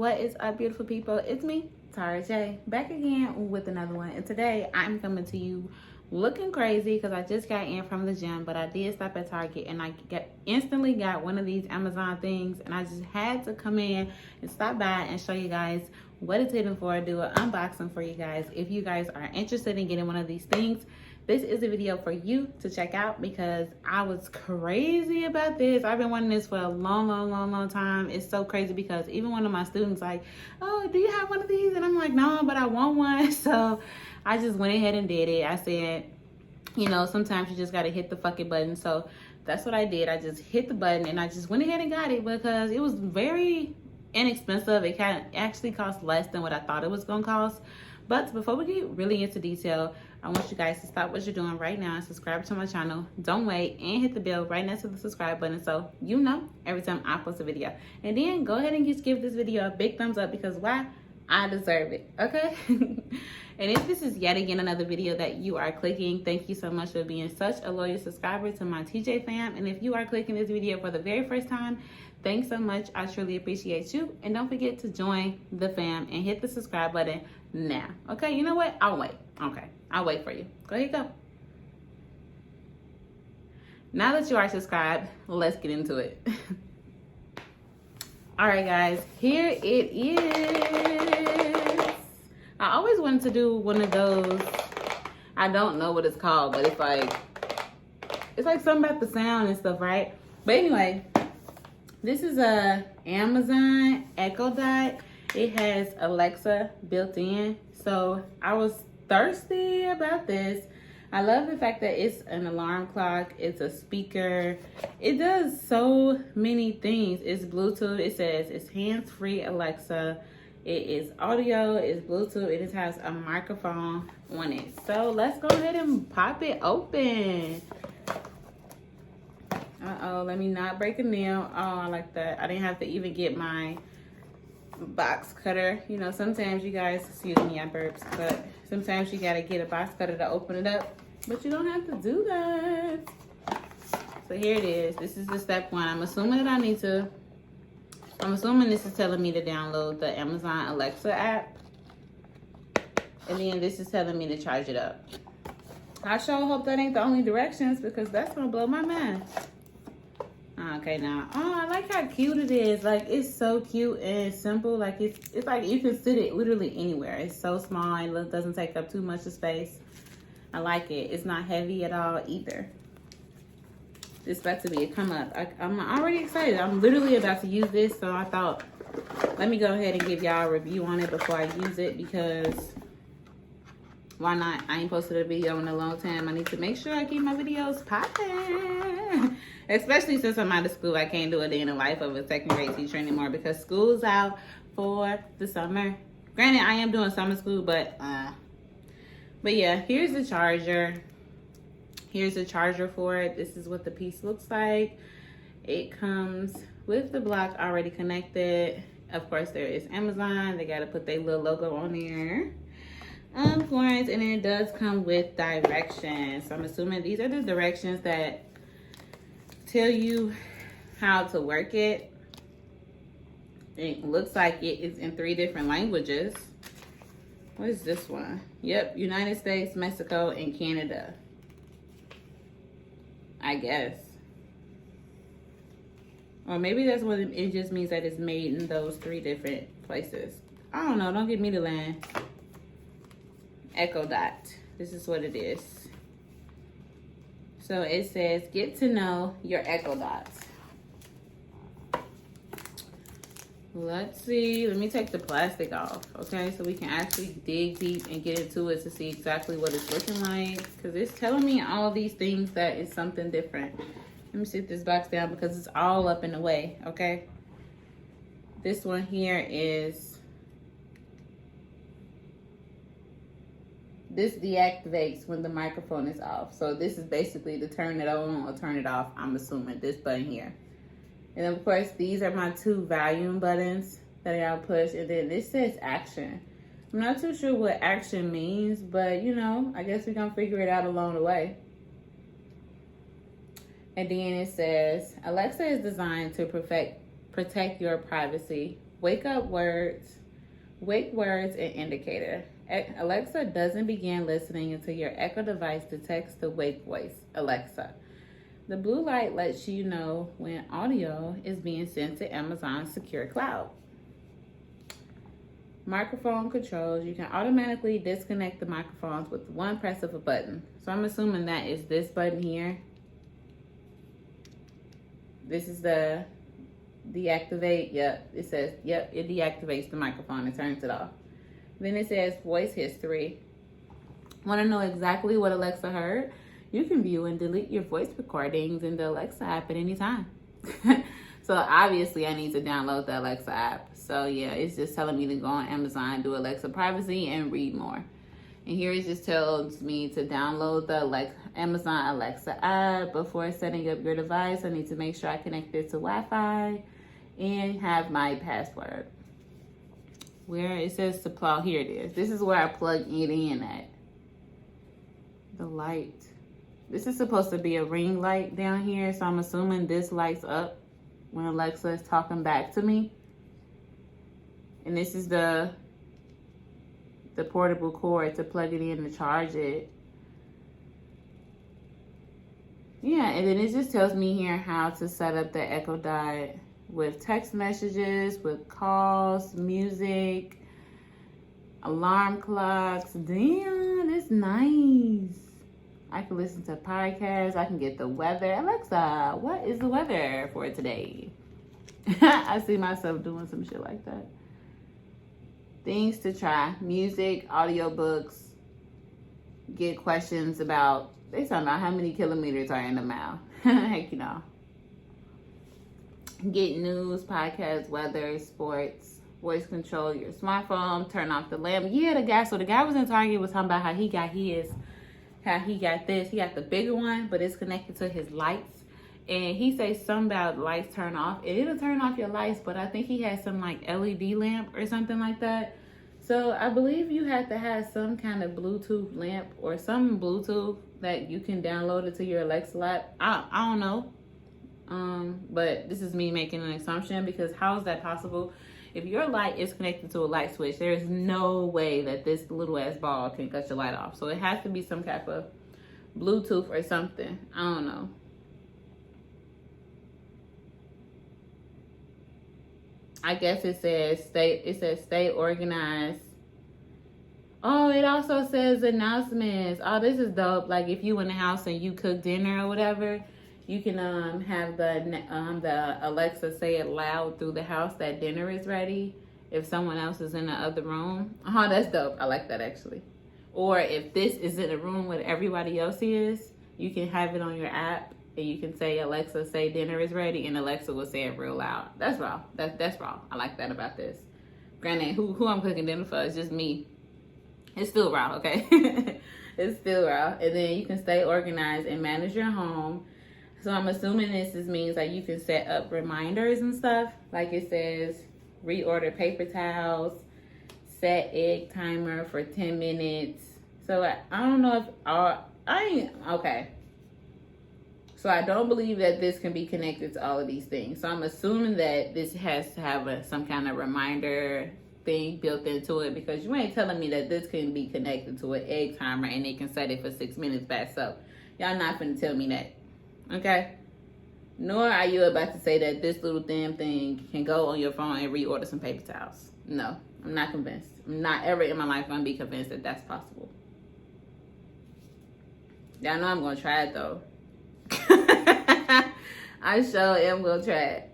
What is up, beautiful people? It's me, Tara J, back again with another one. And today I'm coming to you looking crazy because I just got in from the gym, but I did stop at Target and I instantly got one of these Amazon things, and I just had to come in and stop by and show you guys what it's hitting for. Do an unboxing for you guys. If you guys are interested in getting one of these things, this is a video for you to check out because I was crazy about this. I've been wanting this for a long time. It's so crazy because even one of my students like, oh, do you have one of these? And I'm like, no, but I want one. So I just went ahead and did it. I said, you know, sometimes you just got to hit the fucking button. So that's what I did. I just hit the button and I just went ahead and got it because it was very inexpensive. It actually cost less than what I thought it was going to cost. But before we get really into detail, I want you guys to stop what you're doing right now and subscribe to my channel. Don't wait, and hit the bell right next to the subscribe button so you know every time I post a video. And then go ahead and just give this video a big thumbs up because why? I deserve it, okay? And if this is yet again another video that you are clicking, thank you so much for being such a loyal subscriber to my TJ fam. And if you are clicking this video for the very first time, thanks so much. I truly appreciate you. And don't forget to join the fam and hit the subscribe button now. Okay, you know what? I'll wait. Okay, I'll wait for you. Go ahead, go. Now that you are subscribed, let's get into it. All right, guys, here it is. I always wanted to do one of those. I don't know what it's called, but it's like something about the sound and stuff, right? But anyway, this is a Amazon Echo Dot. It has Alexa built in. So I was thirsty about this. I love the fact that it's an alarm clock. It's a speaker. It does so many things. It's Bluetooth. It says it's hands-free Alexa. It is audio. It's Bluetooth. It has a microphone on it. So let's go ahead and pop it open. Uh-oh, let me not break a nail. Oh, I like that. I didn't have to even get my box cutter. You know, sometimes you guys, excuse me, I burps, but sometimes you gotta get a box cutter to open it up, but you don't have to do that. So here it is. This is the step one. I'm assuming this is telling me to download the Amazon Alexa app, and then this is telling me to charge it up. I sure hope that ain't the only directions because that's gonna blow my mind. Okay, now, oh, I like how cute it is. Like, it's so cute and simple. Like, it's like you can sit it literally anywhere. It's so small. It doesn't take up too much of space. I like it. It's not heavy at all either. It's about to be a come up. I'm already excited. I'm literally about to use this. So I thought, let me go ahead and give y'all a review on it before I use it because why not? I ain't posted a video in a long time. I need to make sure I keep my videos popping. Especially since I'm out of school, I can't do a day in the life of a second grade teacher anymore because school's out for the summer. Granted, I am doing summer school, but yeah, here's the charger. Here's the charger for it. This is what the piece looks like. It comes with the block already connected. Of course, there is Amazon. They got to put their little logo on there. Of course, and it does come with directions. So I'm assuming these are the directions that tell you how to work it. It looks like it is in 3 different languages. What is this one? Yep, United States, Mexico, and Canada. I guess. Or maybe that's what it just means that it's made in those 3 different places. I don't know, don't get me to land. Echo Dot. This is what it is. So it says, get to know your Echo Dots. Let's see. Let me take the plastic off, okay? So we can actually dig deep and get into it to see exactly what it's looking like. Because it's telling me all these things that is something different. Let me sit this box down because it's all up in the way, okay? This one here is, this deactivates when the microphone is off. So this is basically to turn it on or turn it off, I'm assuming, this button here. And of course, these are my 2 volume buttons that I'll push. And then this says action. I'm not too sure what action means, but you know, I guess we're gonna figure it out along the way. And then it says, Alexa is designed to protect your privacy wake up words, wake words, and indicator. Alexa doesn't begin listening until your Echo device detects the wake voice, Alexa. The blue light lets you know when audio is being sent to Amazon's secure cloud. Microphone controls. You can automatically disconnect the microphones with one press of a button. So I'm assuming that is this button here. This is the deactivate. Yep, it says, yep, it deactivates the microphone and turns it off. Then it says voice history. Want to know exactly what Alexa heard? You can view and delete your voice recordings in the Alexa app at any time. So obviously I need to download the Alexa app. So yeah, it's just telling me to go on Amazon, do Alexa privacy, and read more. And here it just tells me to download the Amazon Alexa app. Before setting up your device, I need to make sure I connect it to Wi-Fi and have my password. Where it says to plug, here it is. This is where I plug it in at. The light. This is supposed to be a ring light down here, so I'm assuming this lights up when Alexa is talking back to me. And this is the portable cord to plug it in to charge it. Yeah, and then it just tells me here how to set up the Echo Dot with text messages, with calls, music, alarm clocks. Damn, that's nice. I can listen to podcasts. I can get the weather. Alexa, what is the weather for today? I see myself doing some shit like that. Things to try. Music, audiobooks. Get questions about, they talking about how many kilometers are in a mile. Heck, you know. Get news, podcasts, weather, sports, voice control your smartphone, turn off the lamp. Yeah, the guy was in Target was talking about how he got his, how he got this. He got the bigger one, but it's connected to his lights. And he says something about lights turn off. It'll turn off your lights, but I think he has some like LED lamp or something like that. So I believe you have to have some kind of Bluetooth lamp or some Bluetooth that you can download it to your Alexa app. I don't know. But this is me making an assumption, because how is that possible? If your light is connected to a light switch, there is no way that this little ass ball can cut your light off. So it has to be some type of Bluetooth or something. I don't know. I guess it says stay organized. Oh, it also says announcements. Oh, this is dope. Like if you in the house and you cook dinner or whatever, you can have the Alexa say it loud through the house that dinner is ready if someone else is in the other room. Oh, that's dope. I like that actually. Or if this is in a room where everybody else is, you can have it on your app and you can say, Alexa, say dinner is ready, and Alexa will say it real loud. That's raw. That's raw. I like that about this. Granted, who I'm cooking dinner for is just me. It's still raw, okay? It's still raw. And then you can stay organized and manage your home. So I'm assuming this means like you can set up reminders and stuff. Like it says, reorder paper towels, set egg timer for 10 minutes. So I don't know if okay. So I don't believe that this can be connected to all of these things. So I'm assuming that this has to have some kind of reminder thing built into it, because you ain't telling me that this can be connected to an egg timer and it can set it for 6 minutes fast. So y'all not finna tell me that. Okay? Nor are you about to say that this little damn thing can go on your phone and reorder some paper towels. No, I'm not convinced. I'm not ever in my life gonna be convinced that that's possible. Y'all know I'm gonna try it though. I sure am gonna try it,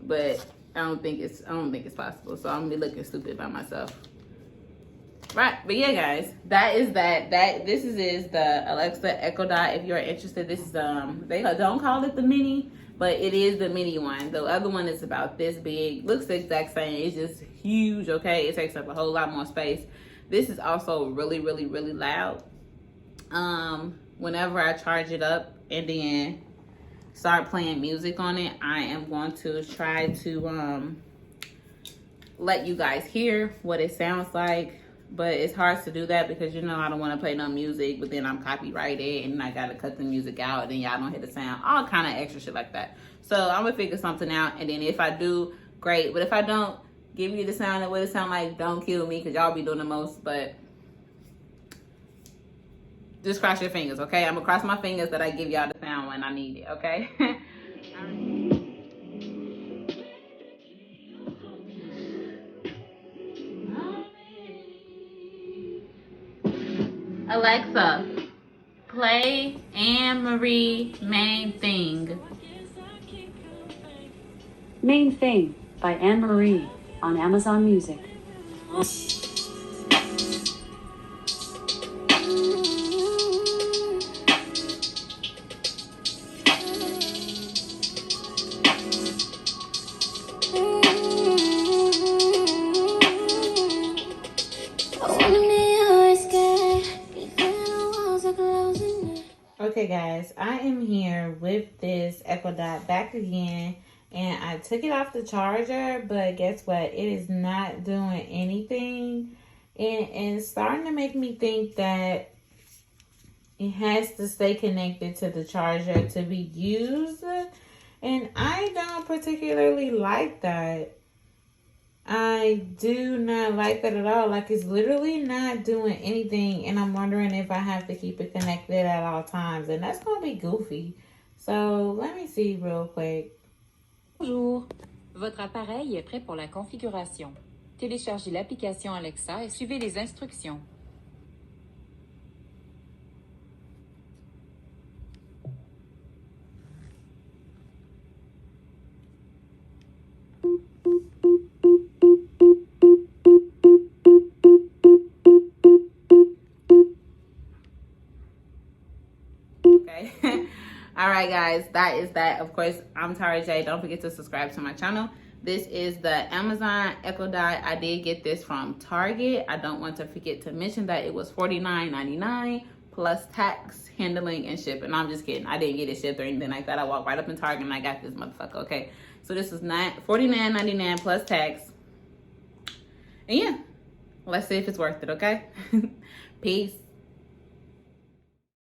but I don't think it's possible. So I'm gonna be looking stupid by myself. Right, but yeah, guys, this is the Alexa Echo Dot. If you're interested, this is they don't call it the mini, but it is the mini one. The other one is about this big, looks the exact same. It's just huge. Okay, it takes up a whole lot more space. This is also really, really, really loud. Whenever I charge it up and then start playing music on it, I am going to try to let you guys hear what it sounds like. But it's hard to do that because, you know, I don't want to play no music, but then I'm copyrighted and I got to cut the music out and then y'all don't hear the sound. All kind of extra shit like that. So I'm going to figure something out. And then if I do, great. But if I don't, give you the sound of what it sound like. Don't kill me, because y'all be doing the most, but just cross your fingers, okay? I'm gonna cross my fingers that I give y'all the sound when I need it, okay? Alexa, play Anne-Marie Main Thing. Main Thing by Anne-Marie on Amazon Music. Okay guys, I am here with this Echo Dot back again, and I took it off the charger, but guess what? It is not doing anything, and it's starting to make me think that it has to stay connected to the charger to be used, and I don't particularly like that. I do not like that at all. Like, it's literally not doing anything, and I'm wondering if I have to keep it connected at all times, and that's gonna be goofy. So let me see real quick. Bonjour, votre appareil est prêt pour la configuration. Téléchargez l'application Alexa et suivez les instructions. Okay. All right, guys, that is that. Of course, I'm Tara J. Don't forget to subscribe to my channel. This is the Amazon Echo Dot. I did get this from Target. I don't want to forget to mention that it was $49.99 plus tax, handling, and shipping. I'm just kidding. I didn't get it shipped or anything like that. I walked right up in Target and I got this motherfucker. Okay, so this is $49.99 plus tax. And yeah, let's see if it's worth it. Okay. Peace.